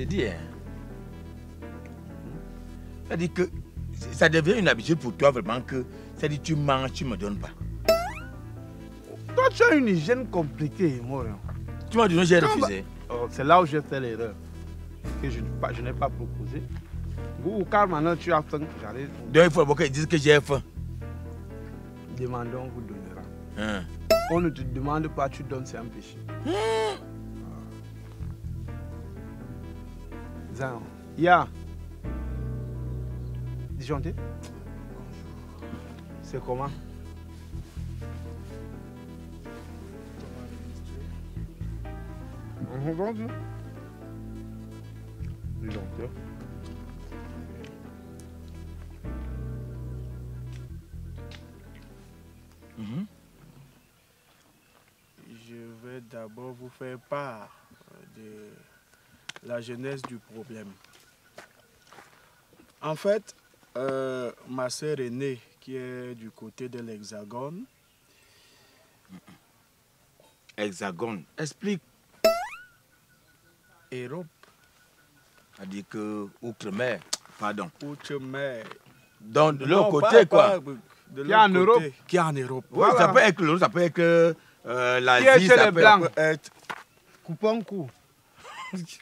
j'ai dit, hein. C'est-à-dire que ça devient une habitude pour toi vraiment que, c'est-à-dire tu manges, tu ne me donnes pas. Toi, tu as une hygiène compliquée, Morion. Tu m'as dit, j'ai refusé. Oh, c'est là où j'ai fait l'erreur. Que je n'ai pas proposé. Ou car maintenant tu as faim, j'allais. Donc il faut qu'ils disent que j'ai faim. Demandons, on vous donnera. Hein. On ne te demande pas, tu donnes, c'est un péché. Zan, ya. Disjoncté? C'est comment? On regarde, non? Disjoncté. Je vais d'abord vous faire part de la genèse du problème. En fait, ma sœur aînée, qui est du côté de l'Hexagone. Hexagone, explique. Europe. C'est-à-dire que outre-mer, pardon. Outre-mer. Donc de l'autre côté, quoi. De Qui est en Europe. Qui est en Europe. Voilà. Voilà. Ça peut être l'autre, ça peut être l'Asie. Qui est chez les ça peut Blancs. Être Coupon coup.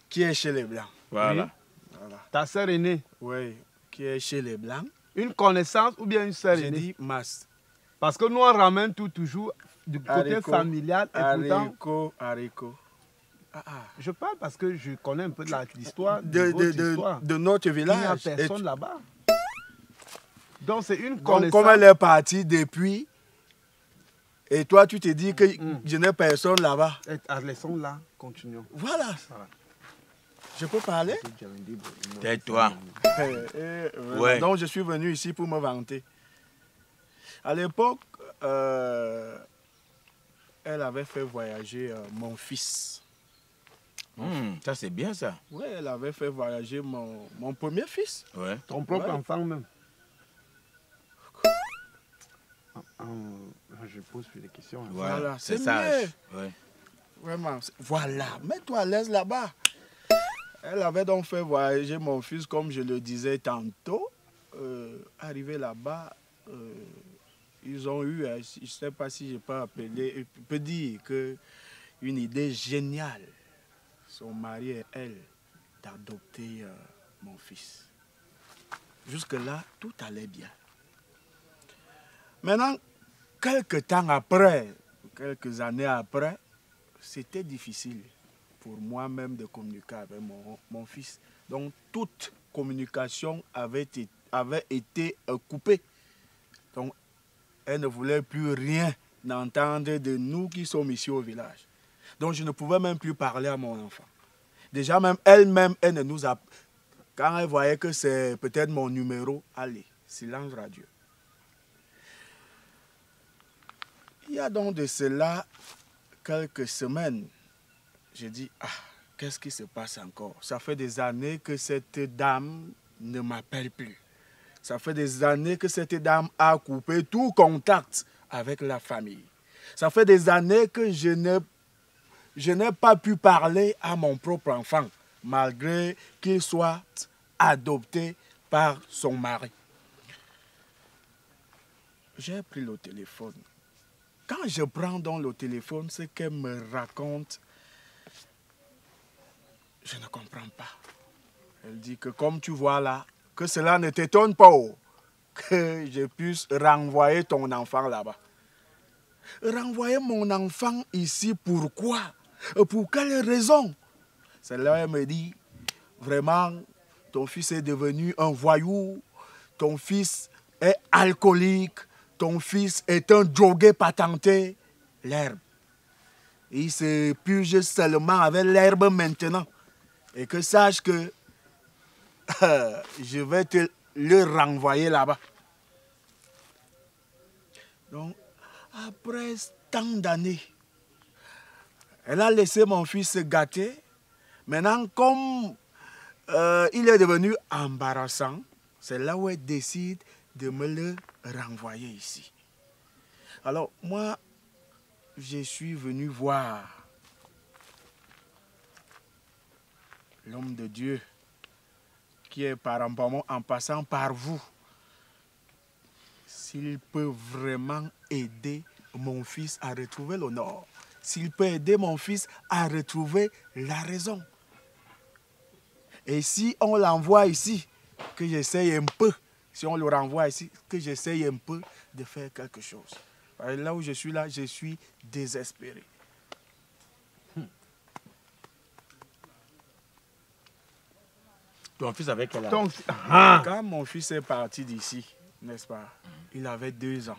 qui est chez les Blancs. Voilà. Oui. Voilà. Ta sœur aînée. Oui, qui est chez les Blancs. Une connaissance ou bien une sœur J'ai aînée? dit masse. Parce que nous, on ramène tout toujours du côté Haricot, familial et pourtant... haricot. Je parle parce que je connais un peu de l'histoire histoire. De notre Il n'y a village. personne là-bas. Donc c'est une Donc, connaissance. comme elle est partie depuis, et toi tu te dis que je n'ai personne là-bas. Laissons-la, continuons. Voilà. Je peux parler? Tais-toi. Voilà. Ouais. Donc je suis venu ici pour me vanter. À l'époque, elle avait fait voyager mon fils. Ça c'est bien ça. Oui, elle avait fait voyager mon premier fils. Ouais. Ton propre Ouais. enfant même. Je pose plus de questions. Hein. Voilà, c'est c'est sage. mieux. Ouais. Vraiment. Voilà, mets-toi à l'aise là-bas. Elle avait donc fait voyager mon fils, comme je le disais tantôt. Arrivé là-bas, ils ont eu, je ne sais pas si je peux appeler, je peux dire que une idée géniale, son mari et elle, d'adopter mon fils. Jusque-là, tout allait bien. Maintenant, quelques temps après, quelques années après, c'était difficile pour moi-même de communiquer avec mon fils. Donc, toute communication avait été coupée. Donc, elle ne voulait plus rien entendre de nous qui sommes ici au village. Donc, je ne pouvais même plus parler à mon enfant. Déjà, même elle-même, elle ne nous a... Quand elle voyait que c'est peut-être mon numéro, allez, silence radio. Il y a donc de cela quelques semaines, j'ai dit, qu'est-ce qui se passe encore? Ça fait des années que cette dame ne m'appelle plus. Ça fait des années que cette dame a coupé tout contact avec la famille. Ça fait des années que je n'ai pas pu parler à mon propre enfant, malgré qu'il soit adopté par son mari. J'ai pris le téléphone. Quand je prends donc le téléphone, ce qu'elle me raconte, je ne comprends pas. Elle dit que comme tu vois là, que cela ne t'étonne pas, que je puisse renvoyer ton enfant là-bas. Renvoyer mon enfant ici, pourquoi? Pour quelle raison? C'est là qu'elle me dit, vraiment, ton fils est devenu un voyou, ton fils est alcoolique, ton fils est un drogué patenté. L'herbe. Il se purge seulement avec l'herbe maintenant. Et que sache que je vais te le renvoyer là-bas. Donc, après tant d'années, elle a laissé mon fils se gâter. Maintenant, comme il est devenu embarrassant, c'est là où elle décide de me le renvoyer ici. Alors, moi, je suis venu voir. l'homme de Dieu, qui est en passant par vous, s'il peut vraiment aider mon fils à retrouver l'honneur, s'il peut aider mon fils à retrouver la raison. Et si on l'envoie ici, que j'essaye un peu, si on le renvoie ici, que j'essaye un peu de faire quelque chose. Là où je suis désespéré. Ton fils avait quel âge? Quand mon fils est parti d'ici, n'est-ce pas, il avait 2 ans.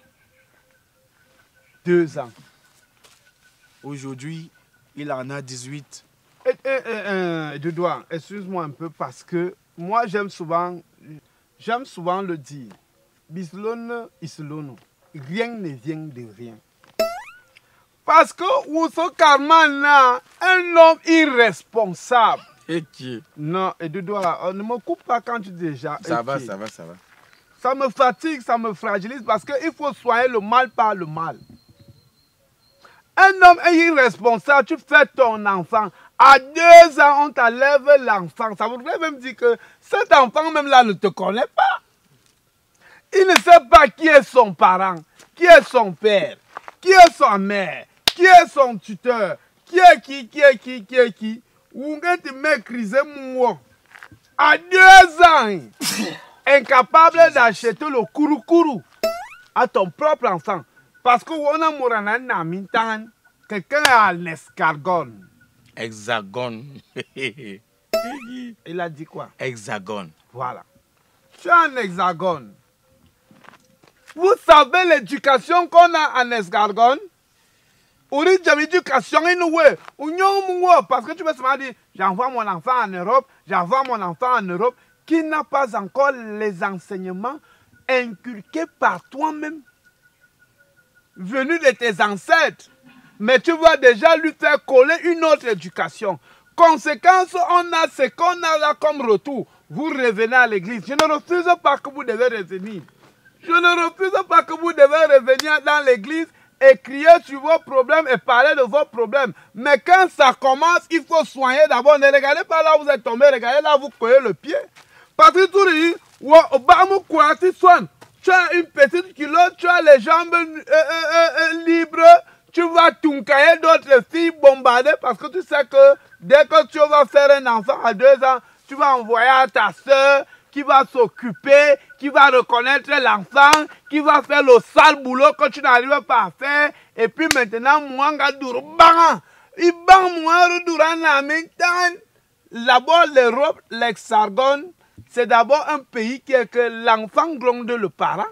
2 ans. Aujourd'hui, il en a 18. Doudouin, excuse-moi un peu parce que moi j'aime souvent le dire. Bislone, islono. Rien ne vient de rien. Parce que Ousso Carman là, un homme irresponsable. Et qui? Non, et Doudouin, ne me coupe pas quand tu dis déjà. Ça va. Ça me fatigue, ça me fragilise parce qu'il faut soigner le mal par le mal. Un homme est irresponsable, tu fais ton enfant. À 2 ans, on t'enlève l'enfant. Ça voudrait même dire que cet enfant même là ne te connaît pas. Il ne sait pas qui est son parent, qui est son père, qui est sa mère, qui est son tuteur, qui est qui. Ou quand tu m'écrises moi. À 2 ans, incapable d'acheter le kourou à ton propre enfant. Parce que on a mourana namintan, quelqu'un a l'escargone. Hexagone. Il a dit quoi? Hexagone. Voilà. Tu as un hexagone. Vous savez l'éducation qu'on a en escargone? Ou l'éducation parce que tu peux seulement dire, j'envoie mon enfant en Europe, qui n'a pas encore les enseignements inculqués par toi-même, venus de tes ancêtres. Mais tu vas déjà lui faire coller une autre éducation. Conséquence, on a ce qu'on a là comme retour. Vous revenez à l'église. Je ne refuse pas que vous devez revenir. Je ne refuse pas que vous devez revenir dans l'église et crier sur vos problèmes et parler de vos problèmes. Mais quand ça commence, il faut soigner d'abord. Ne regardez pas là où vous êtes tombé, regardez là où vous cognez le pied. Parce que tout le monde, tu as une petite culotte, tu as les jambes libres, tu vas tuncailler d'autres filles bombarder parce que tu sais que dès que tu vas faire un enfant à 2 ans, tu vas envoyer à ta soeur qui va s'occuper, qui va reconnaître l'enfant, qui va faire le sale boulot que tu n'arrives pas à faire. Et puis maintenant, moi, d'abord l'Europe, l'Hexagone, c'est d'abord un pays qui est que l'enfant gronde le parent.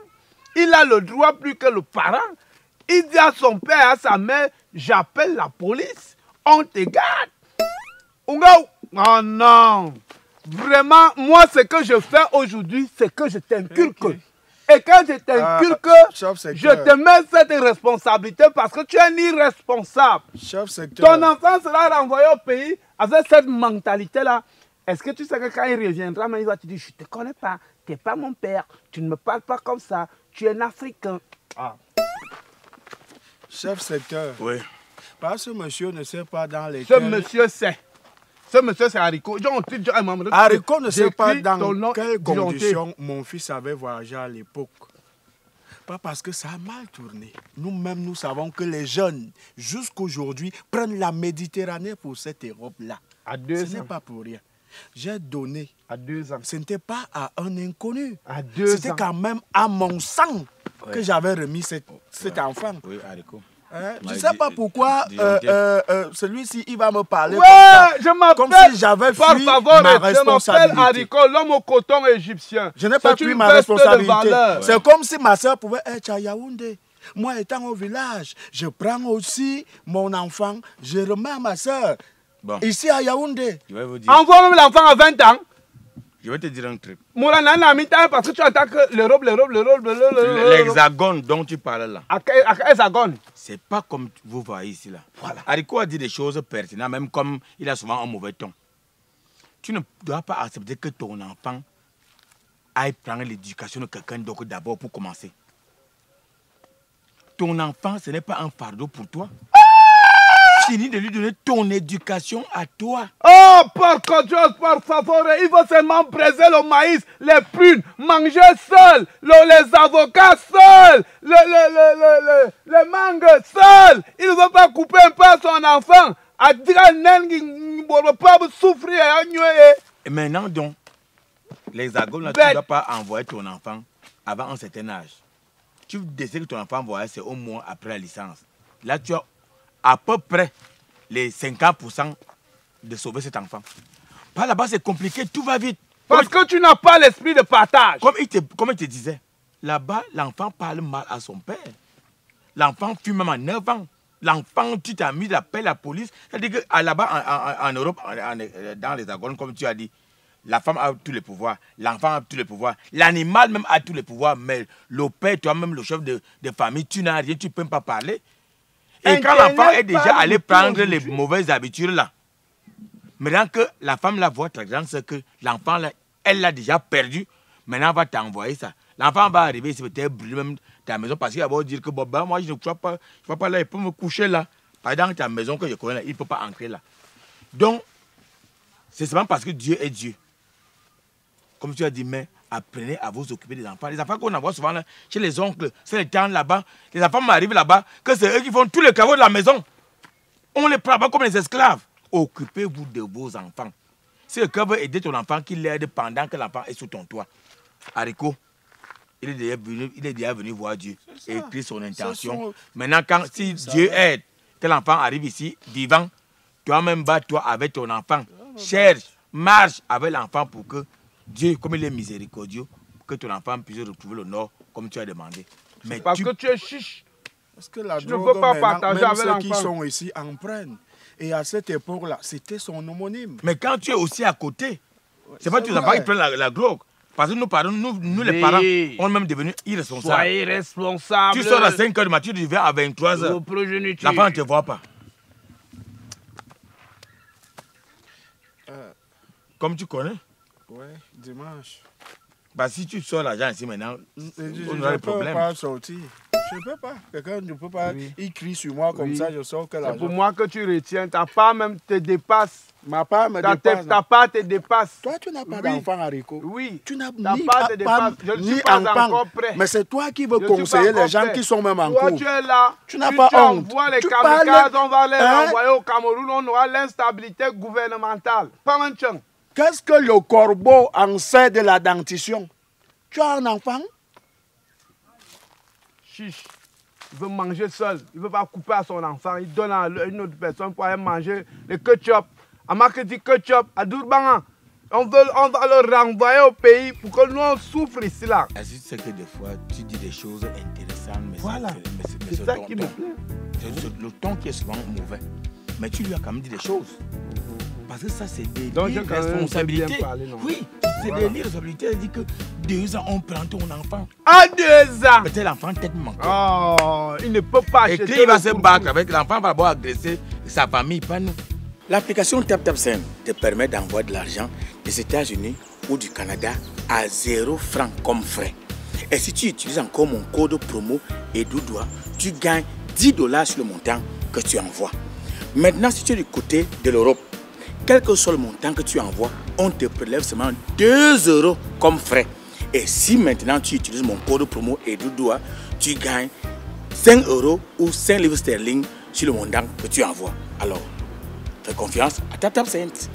Il a le droit plus que le parent. Il dit à son père, à sa mère, j'appelle la police, on te garde. Oh non. Vraiment, moi, ce que je fais aujourd'hui, c'est que je t'inculque. Okay. Et quand je t'inculque, je te mets cette responsabilité parce que tu es un irresponsable. Ton enfant sera renvoyé au pays avec cette mentalité-là. Est-ce que tu sais que quand il reviendra, il va te dire, je ne te connais pas, tu n'es pas mon père, tu ne me parles pas comme ça, tu es un Africain. Ah. Chef secteur. Oui. Parce que monsieur ne sait pas dans les... Ce monsieur sait. Ce monsieur, c'est Haricot. Haricot ne sait pas dans quelles conditions mon fils avait voyagé à l'époque. Pas parce que ça a mal tourné. Nous-mêmes, nous savons que les jeunes, jusqu'aujourd'hui, prennent la Méditerranée pour cette Europe-là. À 2 ans. Ce n'est pas pour rien. J'ai donné. À 2 ans. Ce n'était pas à un inconnu. À 2 ans. C'était quand même à mon sang que j'avais remis cet enfant. Oui, Haricot. Je ne sais pas pourquoi celui-ci, il va me parler ouais, comme ça. Je m'appelle, comme si j'avais fui ma responsabilité. Je m'appelle Haricot, l'homme au coton égyptien. Je n'ai pas fui ma responsabilité. C'est comme si ma soeur pouvait être à Yaoundé. Moi, étant au village, je prends aussi mon enfant, je remets à ma soeur. Bon. Ici à Yaoundé. Envoie même l'enfant à 20 ans. Je vais te dire un truc. Parce que tu attaques l'Europe. L'hexagone dont tu parles là. À hexagone. C'est pas comme vous voyez ici là. Voilà. Haricot a dit des choses pertinentes, même comme il a souvent un mauvais ton. Tu ne dois pas accepter que ton enfant aille prendre l'éducation de quelqu'un d'autre d'abord pour commencer. Ton enfant, ce n'est pas un fardeau pour toi. fini de lui donner ton éducation à toi. Oh, par contre, par favor, il faut seulement briser le maïs, les prunes, manger seul, les avocats seuls, les mangues seuls. Il ne veut pas couper un peu à son enfant. Et maintenant donc, l'Hexagone, tu ne dois pas envoyer ton enfant avant un certain âge. Tu décides que ton enfant voyage, c'est au moins après la licence. Là, tu as à peu près les 50% de sauver cet enfant. Par là-bas, c'est compliqué, tout va vite. Parce que tu n'as pas l'esprit de partage. Comme il te disait, là-bas, l'enfant parle mal à son père. L'enfant fume même à 9 ans. L'enfant, tu t'as mis d'appeler la police. C'est-à-dire que là-bas, en Europe, dans les Hexagones, comme tu as dit, la femme a tous les pouvoirs, l'enfant a tous les pouvoirs, l'animal même a tous les pouvoirs, mais le père, toi-même, le chef de famille, tu n'as rien, tu ne peux pas parler. Et quand l'enfant est déjà allé prendre les mauvaises habitudes là, maintenant que la femme la voit très grande, c'est que l'enfant, elle l'a déjà perdu, maintenant elle va t'envoyer ça. L'enfant va arriver, c'est peut-être brûler même ta maison parce qu'il va dire que bon, ben, moi je ne crois pas, je ne vais pas là, il peut me coucher là. Par exemple, ta maison que je connais là, il ne peut pas entrer là. Donc, c'est seulement parce que Dieu est Dieu. Comme tu as dit, mais apprenez à vous occuper des enfants. Les enfants qu'on envoie souvent là, chez les oncles, c'est les tantes là-bas. Les enfants m'arrivent là-bas, que c'est eux qui font tous les travaux de la maison. On les prend là-bas comme les esclaves. Occupez-vous de vos enfants. Si le cœur veut aider ton enfant, qu'il l'aide pendant que l'enfant est sous ton toit. Haricot, il est déjà venu voir Dieu et écrire son intention. Maintenant, si Dieu aide que l'enfant arrive ici, vivant, toi-même bats-toi avec ton enfant. Cherche, marche avec l'enfant pour que Dieu, comme il est miséricordieux, que ton enfant puisse retrouver le nord comme tu as demandé. Mais parce que tu es chiche. Parce que la tu ne peux pas partager avec l'enfant. Ceux qui sont ici en prennent. Et à cette époque-là, c'était son homonyme. Mais quand tu es aussi à côté, c'est pas tous les enfants qui prennent la gloire. Parce que nous les parents, on est même devenus irresponsables. Soyez responsables. Tu sors à 5 h du matin, tu viens à 23 h. L'enfant ne te voit pas. Comme tu connais. Oui, dimanche. Bah, si tu sors l'argent ici maintenant, on aura des problèmes. Je ne peux pas sortir. Je ne peux pas. Quelqu'un ne peut pas. Oui. Il crie sur moi comme ça, je sors que l'argent. C'est pour moi que tu retiens. Ta part même te dépasse. Ma part me dépasse. Ta part te dépasse. Toi, tu n'as pas d'enfant, Haricot. Oui. Tu n'as ni part je ne suis pas encore prêt. Mais c'est toi qui veux conseiller les gens qui sont même en cours. Toi, tu es là. Tu n'as pas honte. On voit les kamikazes, on va les envoyer au Cameroun, on aura l'instabilité gouvernementale. Pas maintenant. Qu'est-ce que le corbeau en sait de la dentition? Tu as un enfant? Chiche. Il veut manger seul. Il ne veut pas couper à son enfant. Il donne à une autre personne pour aller manger le ketchup. À Marketing ketchup, à Durban. On va le renvoyer au pays pour que nous on souffre ici là. Est-ce que tu sais que des fois tu dis des choses intéressantes, mais voilà. C'est ça qui me plaît. C'est le ton qui est souvent mauvais. Mais tu lui as quand même dit des choses. Parce que ça, c'est des responsabilités. Oui, c'est des responsabilités. Elle dit que 2 ans, on prend ton enfant. À 2 ans. Peut-être l'enfant tête manquée. Oh, il ne peut pas acheter. Et qu'il va se battre avec l'enfant, va d'abord agresser sa famille, pas nous. L'application TapTapSend te permet d'envoyer de l'argent des États-Unis ou du Canada à 0 francs comme frais. Et si tu utilises encore mon code promo EDOUDOA, tu gagnes $10 sur le montant que tu envoies. Maintenant, si tu es du côté de l'Europe, quel que soit le montant que tu envoies, on te prélève seulement 2 € comme frais. Et si maintenant tu utilises mon code promo EDOUDOA, tu gagnes 5 € ou 5 livres sterling sur le montant que tu envoies. Alors, fais confiance à TapTapSend.